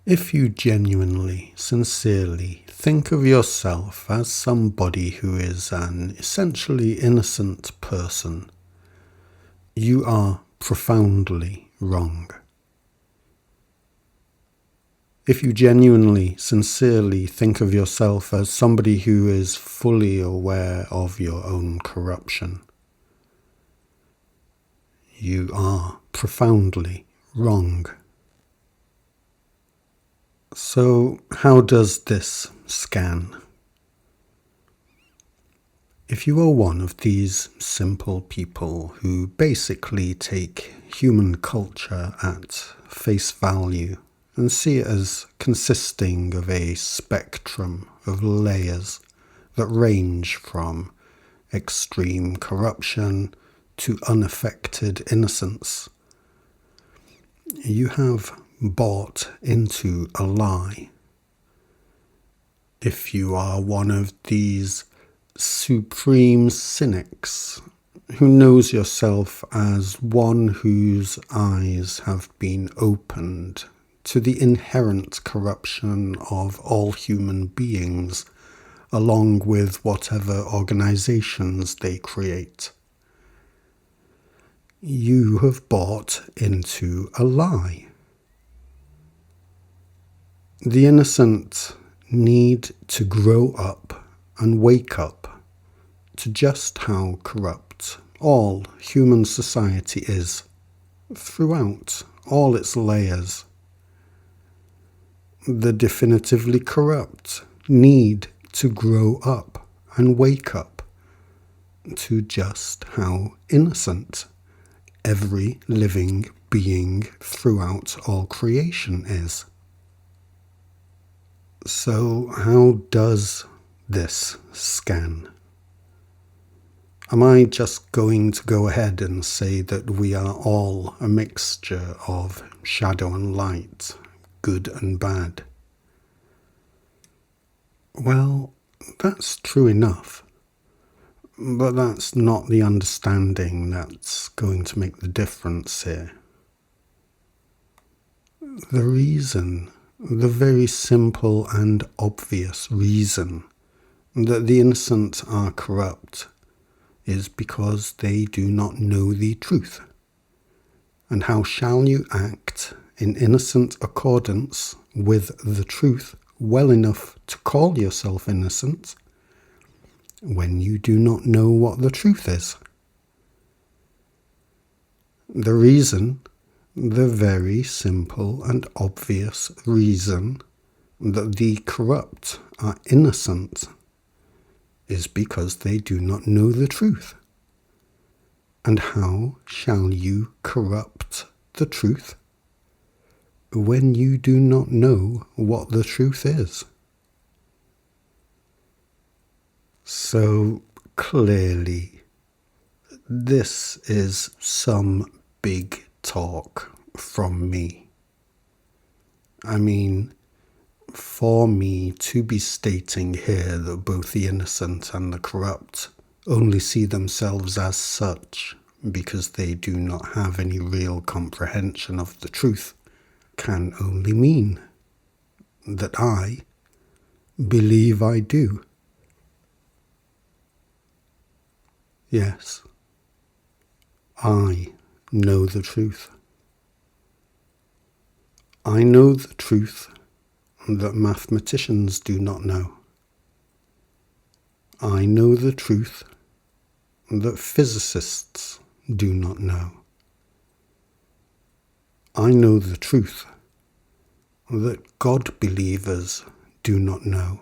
If you genuinely, sincerely think of yourself as somebody who is an essentially innocent person, you are profoundly wrong. If you genuinely, sincerely think of yourself as somebody who is fully aware of your own corruption, you are profoundly wrong. So, how does this scan? If you are one of these simple people who basically take human culture at face value and see it as consisting of a spectrum of layers that range from extreme corruption to unaffected innocence, you have bought into a lie. If you are one of these supreme cynics who knows yourself as one whose eyes have been opened to the inherent corruption of all human beings, along with whatever organizations they create, you have bought into a lie. The innocent need to grow up and wake up to just how corrupt all human society is, throughout all its layers. The definitively corrupt need to grow up and wake up to just how innocent every living being throughout all creation is. So how does this scan? Am I just going to go ahead and say that we are all a mixture of shadow and light, good and bad? Well, that's true enough, but that's not the understanding that's going to make the difference here. The very simple and obvious reason that the innocent are corrupt is because they do not know the truth. And how shall you act in innocent accordance with the truth well enough to call yourself innocent when you do not know what the truth is? The very simple and obvious reason that the corrupt are innocent is because they do not know the truth. And how shall you corrupt the truth when you do not know what the truth is? So clearly, this is some big talk from me. I mean, for me to be stating here that both the innocent and the corrupt only see themselves as such because they do not have any real comprehension of the truth can only mean that I believe I do. Yes, I know the truth. I know the truth that mathematicians do not know. I know the truth that physicists do not know. I know the truth that God believers do not know.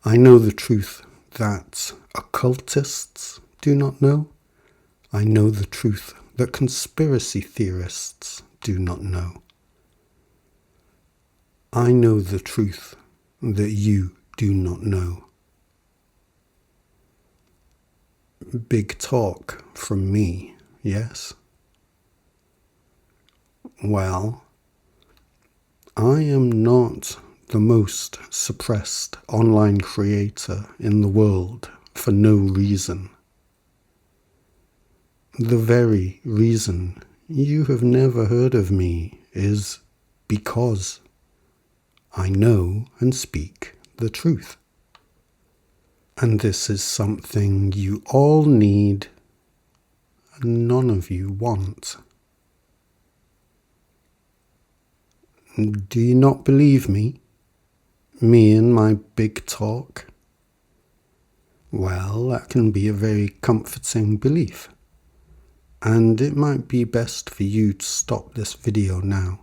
I know the truth that occultists do not know. I know the truth that conspiracy theorists do not know. I know the truth that you do not know. Big talk from me, yes? Well, I am not the most suppressed online creator in the world for no reason. The very reason you have never heard of me is because I know and speak the truth. And this is something you all need and none of you want. Do you not believe me? Me and my big talk? Well, that can be a very comforting belief. And it might be best for you to stop this video now,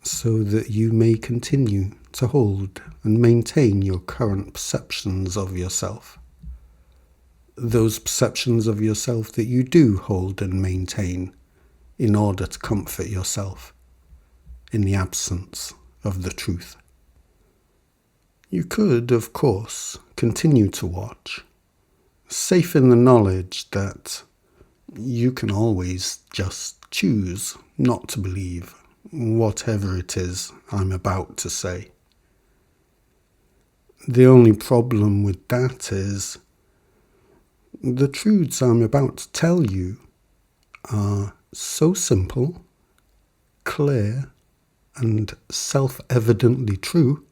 so that you may continue to hold and maintain your current perceptions of yourself. Those perceptions of yourself that you do hold and maintain in order to comfort yourself in the absence of the truth. You could, of course, continue to watch, safe in the knowledge that you can always just choose not to believe whatever it is I'm about to say. The only problem with that is the truths I'm about to tell you are so simple, clear, and self-evidently true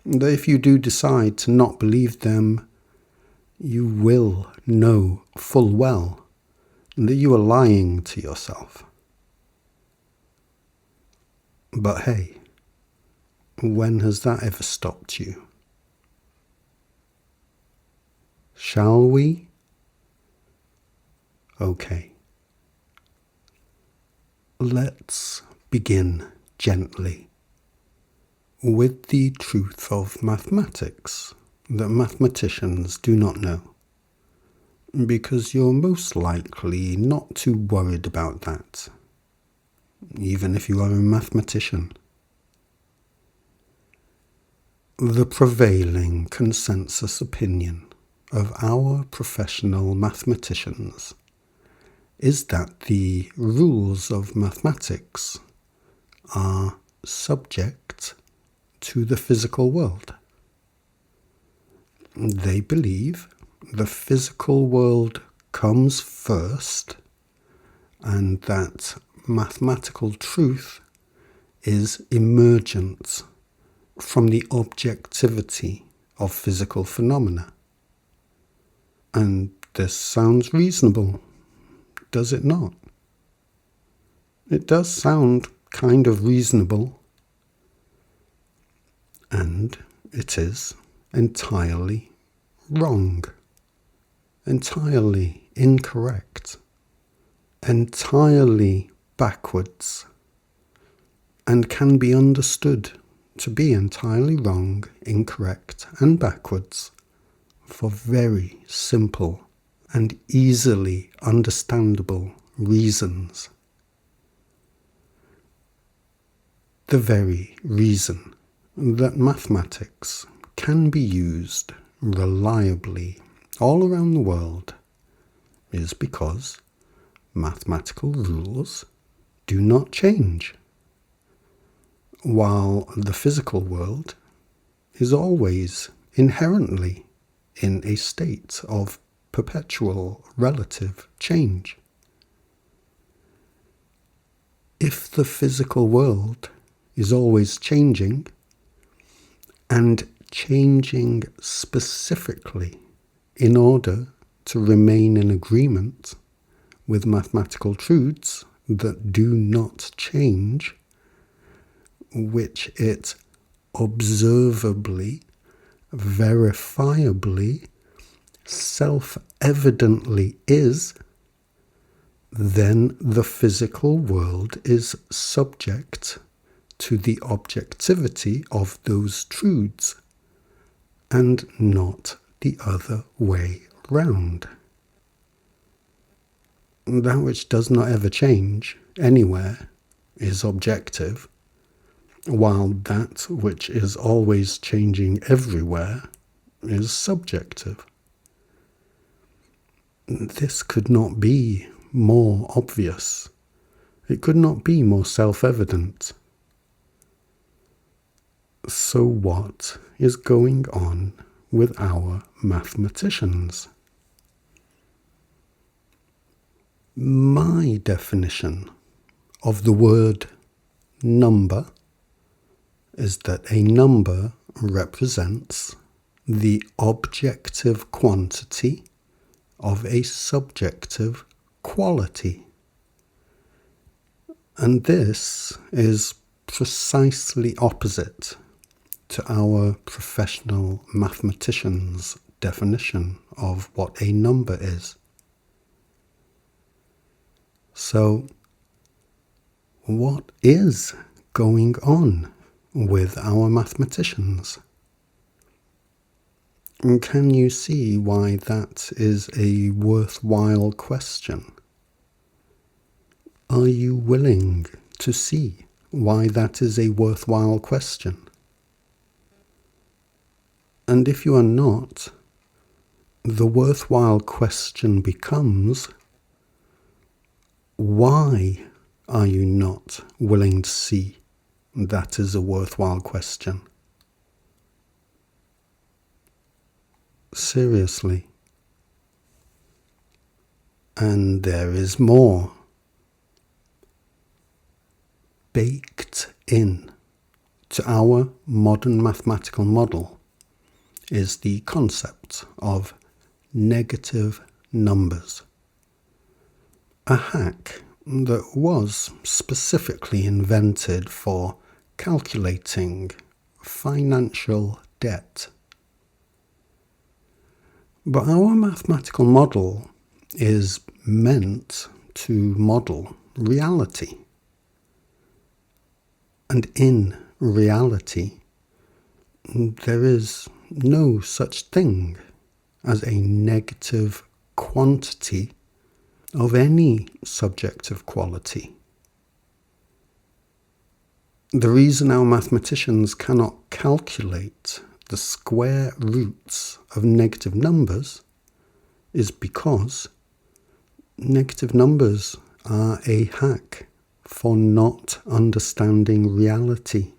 that if you do decide to not believe them, you will know full well that you are lying to yourself. But hey, when has that ever stopped you? Shall we? Okay. Let's begin gently with the truth of mathematics that mathematicians do not know, because you're most likely not too worried about that, even if you are a mathematician. The prevailing consensus opinion of our professional mathematicians is that the rules of mathematics are subject to the physical world. They believe the physical world comes first, and that mathematical truth is emergent from the objectivity of physical phenomena. And this sounds reasonable, does it not? It does sound kind of reasonable, and it is entirely wrong, entirely incorrect, entirely backwards, and can be understood to be entirely wrong, incorrect, and backwards for very simple and easily understandable reasons. The very reason that mathematics can be used reliably all around the world is because mathematical rules do not change, while the physical world is always inherently in a state of perpetual relative change. If the physical world is always changing, and changing specifically in order to remain in agreement with mathematical truths that do not change, which it observably, verifiably, self-evidently is, then the physical world is subject to the objectivity of those truths, and not the other way round. That which does not ever change anywhere is objective, while that which is always changing everywhere is subjective. This could not be more obvious. It could not be more self-evident. So what is going on with our mathematicians? My definition of the word number is that a number represents the objective quantity of a subjective quality. And this is precisely opposite to our professional mathematicians' definition of what a number is. So, what is going on with our mathematicians? And can you see why that is a worthwhile question? Are you willing to see why that is a worthwhile question? And if you are not, the worthwhile question becomes, why are you not willing to see that is a worthwhile question? Seriously. And there is more. Baked in to our modern mathematical model is the concept of negative numbers. A hack that was specifically invented for calculating financial debt. But our mathematical model is meant to model reality. And in reality, there is no such thing as a negative quantity of any subjective quality. The reason our mathematicians cannot calculate the square roots of negative numbers is because negative numbers are a hack for not understanding reality.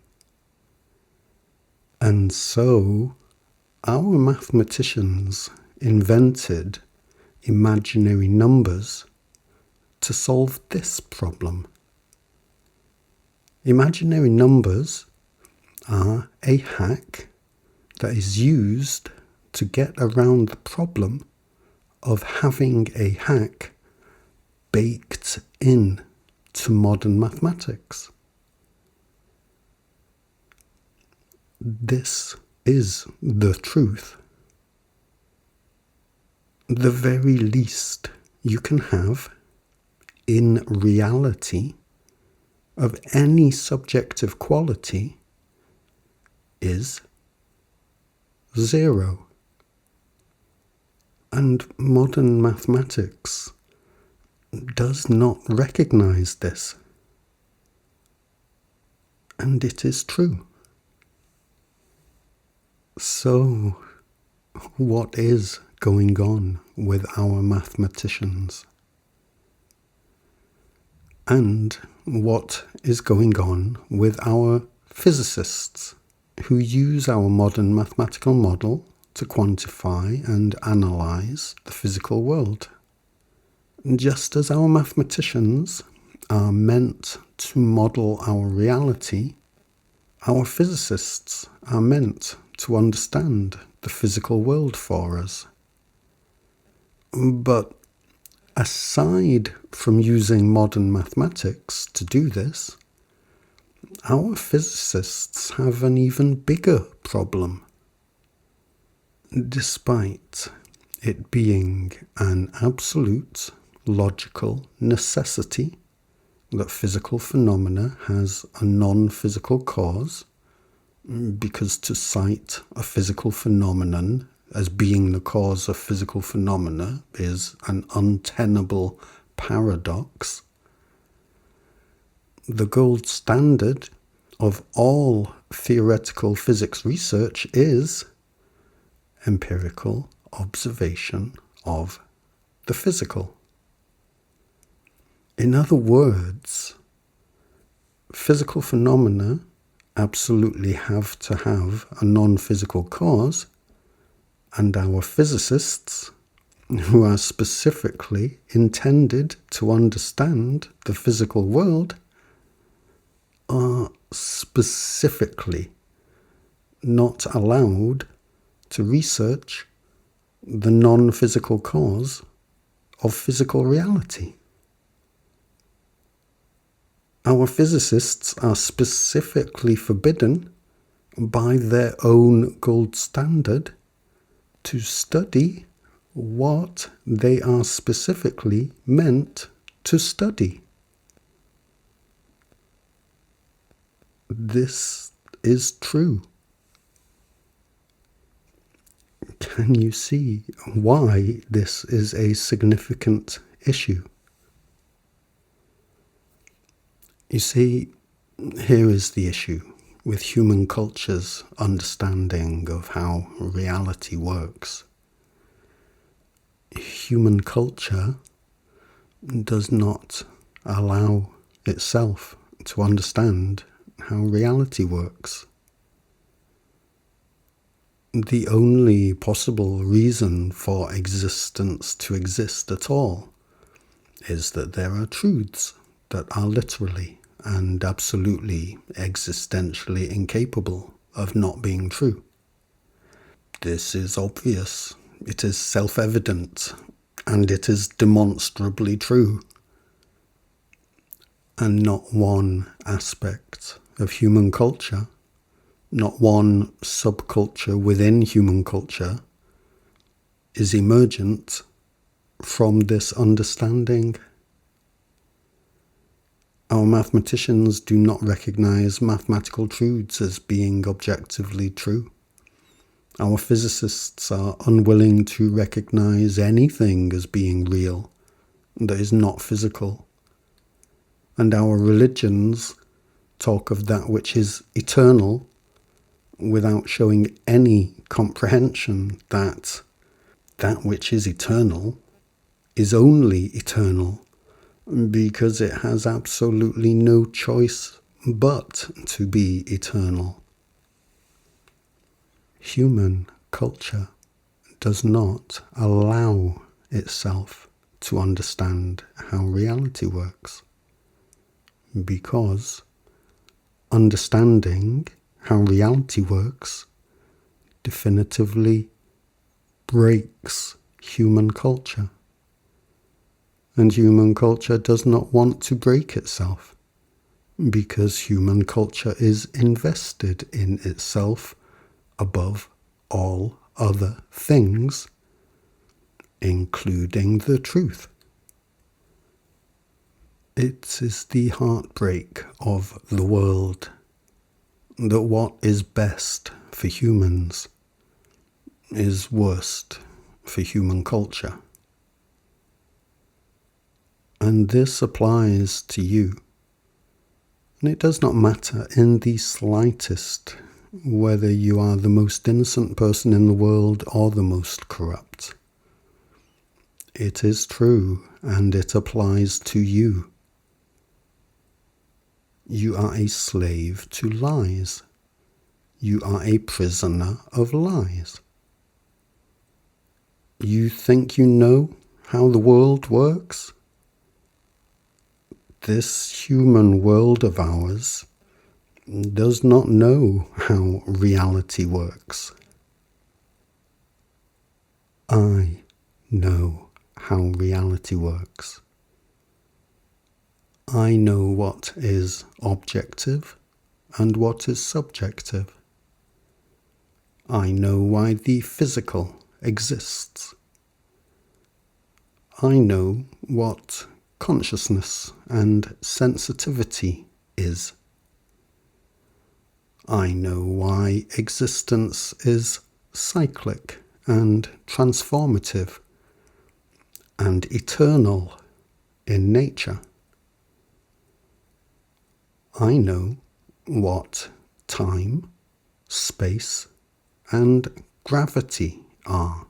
And so, our mathematicians invented imaginary numbers to solve this problem. Imaginary numbers are a hack that is used to get around the problem of having a hack baked in to modern mathematics. This is the truth. The very least you can have in reality of any subjective quality is 0. And modern mathematics does not recognize this. And it is true. So, what is going on with our mathematicians? And what is going on with our physicists who use our modern mathematical model to quantify and analyze the physical world? Just as our mathematicians are meant to model our reality, our physicists are meant to understand the physical world for us. But aside from using modern mathematics to do this, our physicists have an even bigger problem. Despite it being an absolute logical necessity that physical phenomena has a non-physical cause, because to cite a physical phenomenon as being the cause of physical phenomena is an untenable paradox. The gold standard of all theoretical physics research is empirical observation of the physical. In other words, physical phenomena absolutely have to have a non-physical cause, and our physicists, who are specifically intended to understand the physical world, are specifically not allowed to research the non-physical cause of physical reality. Our physicists are specifically forbidden by their own gold standard to study what they are specifically meant to study. This is true. Can you see why this is a significant issue? You see, here is the issue with human culture's understanding of how reality works. Human culture does not allow itself to understand how reality works. The only possible reason for existence to exist at all is that there are truths that are literally and absolutely existentially incapable of not being true. This is obvious, it is self-evident, and it is demonstrably true. And not one aspect of human culture, not one subculture within human culture, is emergent from this understanding. Our mathematicians do not recognize mathematical truths as being objectively true. Our physicists are unwilling to recognize anything as being real that is not physical. And our religions talk of that which is eternal without showing any comprehension that that which is eternal is only eternal because it has absolutely no choice but to be eternal. Human culture does not allow itself to understand how reality works, because understanding how reality works definitively breaks human culture. And human culture does not want to break itself, because human culture is invested in itself above all other things, including the truth. It is the heartbreak of the world that what is best for humans is worst for human culture. And this applies to you. And it does not matter in the slightest whether you are the most innocent person in the world or the most corrupt. It is true, and it applies to you. You are a slave to lies. You are a prisoner of lies. You think you know how the world works? This human world of ours does not know how reality works. I know how reality works. I know what is objective and what is subjective. I know why the physical exists. I know what consciousness and sensitivity is. I know why existence is cyclic and transformative and eternal in nature. I know what time, space, and gravity are.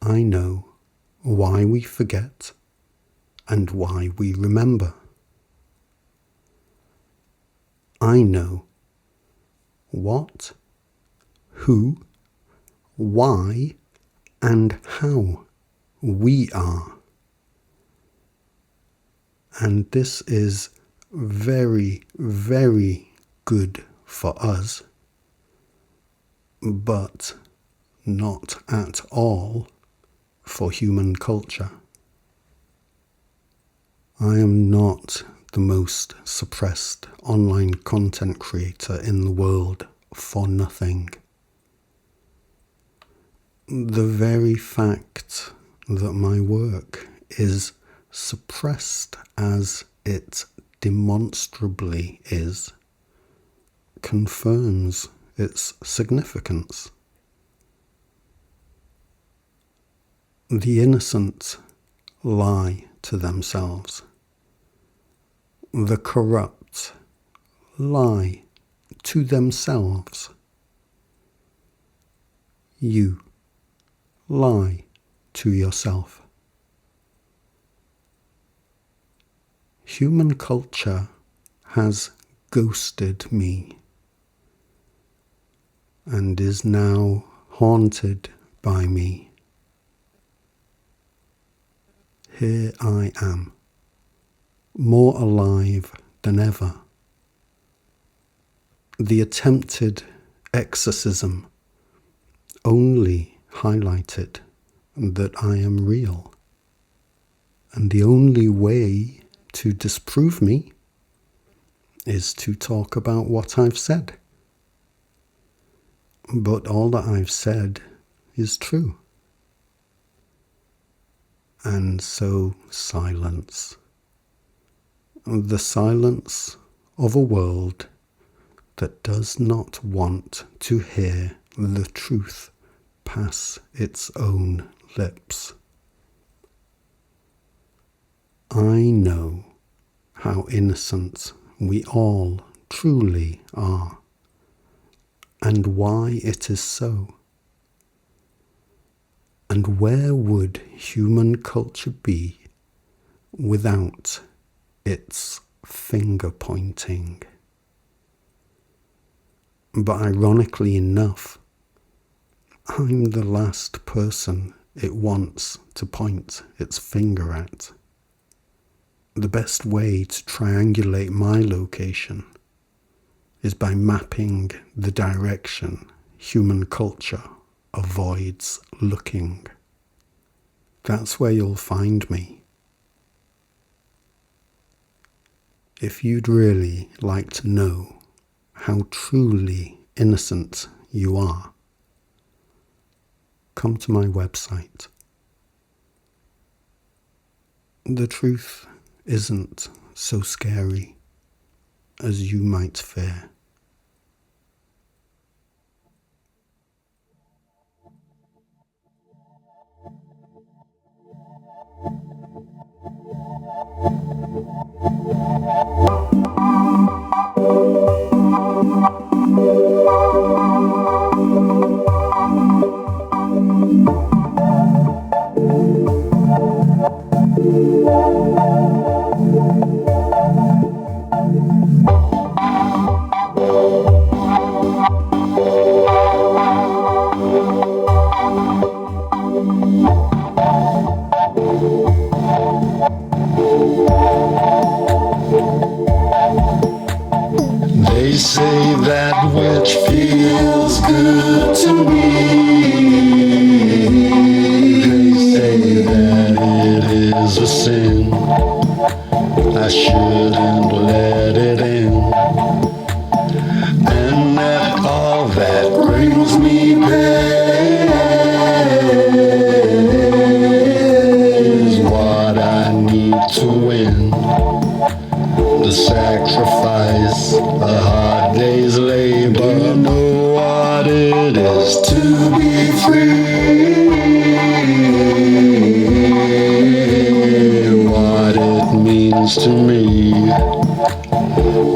I know why we forget and why we remember. I know what, who, why, and how we are. And this is very, very good for us, but not at all for human culture. I am not the most suppressed online content creator in the world for nothing. The very fact that my work is suppressed as it demonstrably is confirms its significance. The innocent lie to themselves. The corrupt lie to themselves. You lie to yourself. Human culture has ghosted me and is now haunted by me. Here I am, more alive than ever. The attempted exorcism only highlighted that I am real, and the only way to disprove me is to talk about what I've said. But all that I've said is true. And so silence. The silence of a world that does not want to hear the truth pass its own lips. I know how innocent we all truly are, and why it is so. And where would human culture be without its finger pointing? But ironically enough, I'm the last person it wants to point its finger at. The best way to triangulate my location is by mapping the direction human culture avoids looking. That's where you'll find me. If you'd really like to know how truly innocent you are, come to my website. The truth isn't so scary as you might fear. They say that which feels good to me. They say that it is a sin. I shouldn't let it in. And that all that brings me pain is what I need to win. The sacrifice, a hard day's labor. You know what it is to be free. What it means to me.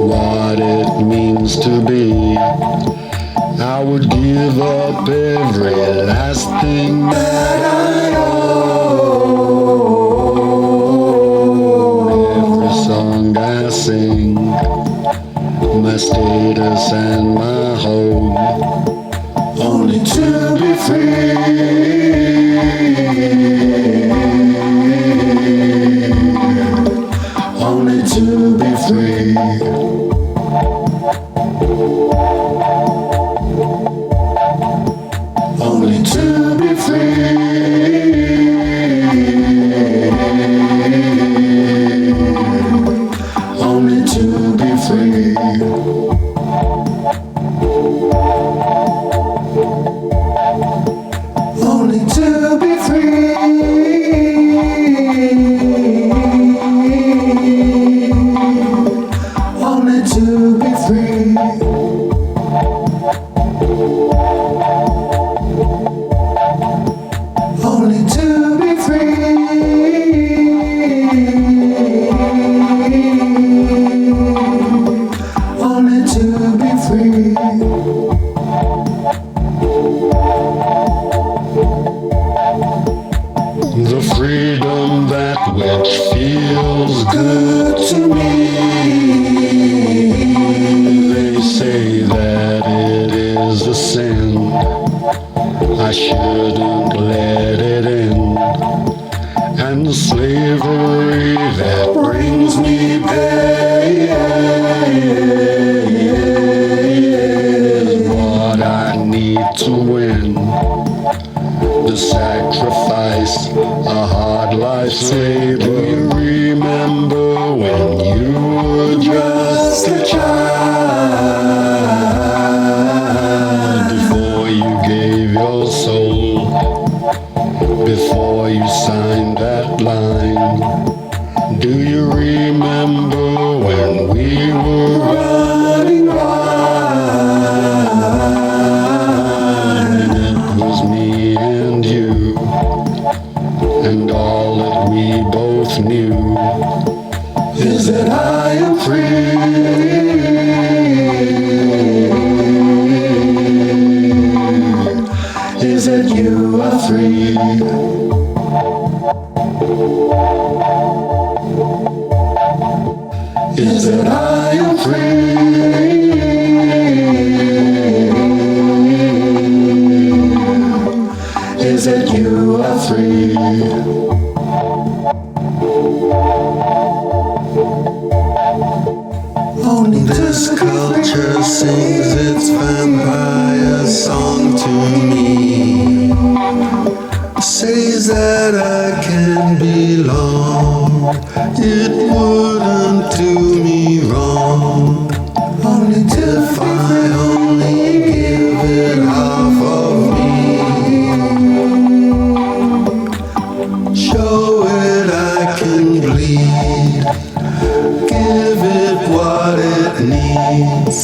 What it means to be. I would give up every last thing that I own. Every song I sing, my status and my home, only to be free, only to be free. free. Only to be free. Only to be free. Only to be free. Only to be free. Only to be free. Only to be free. The freedom that which feels good to me. They say that it is a sin. I shouldn't let it in. And the slavery that brings me pain is what I need to win. The sacrifice, a hard life's labor. Do you remember when you were just a child? Before you gave your soul, before you signed that line. Do you remember when we were running wild? It was me and you, and all that we both knew is that I am free. Is that you are free. Is that I am free. Is that you are free. Only this culture sings its vampire song to me. Says that I can belong. It wouldn't do me wrong. Only if I only give it half of me. Show it I can bleed. Give it what it needs.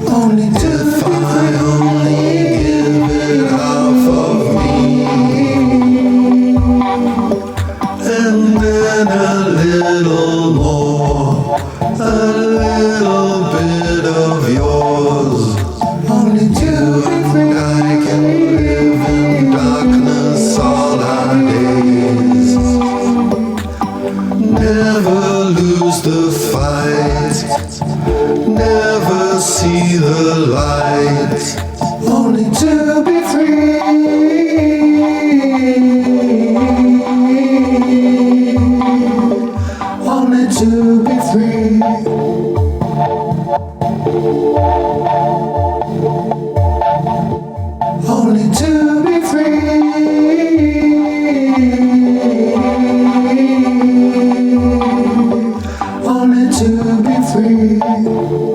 Only if I only give it half of me. And then a little more, a little bit of yours. Only you and I can live in darkness all our days. Never lose the fight, never see the light. Only to be free. Only to be free. Only to be free. Only to be free.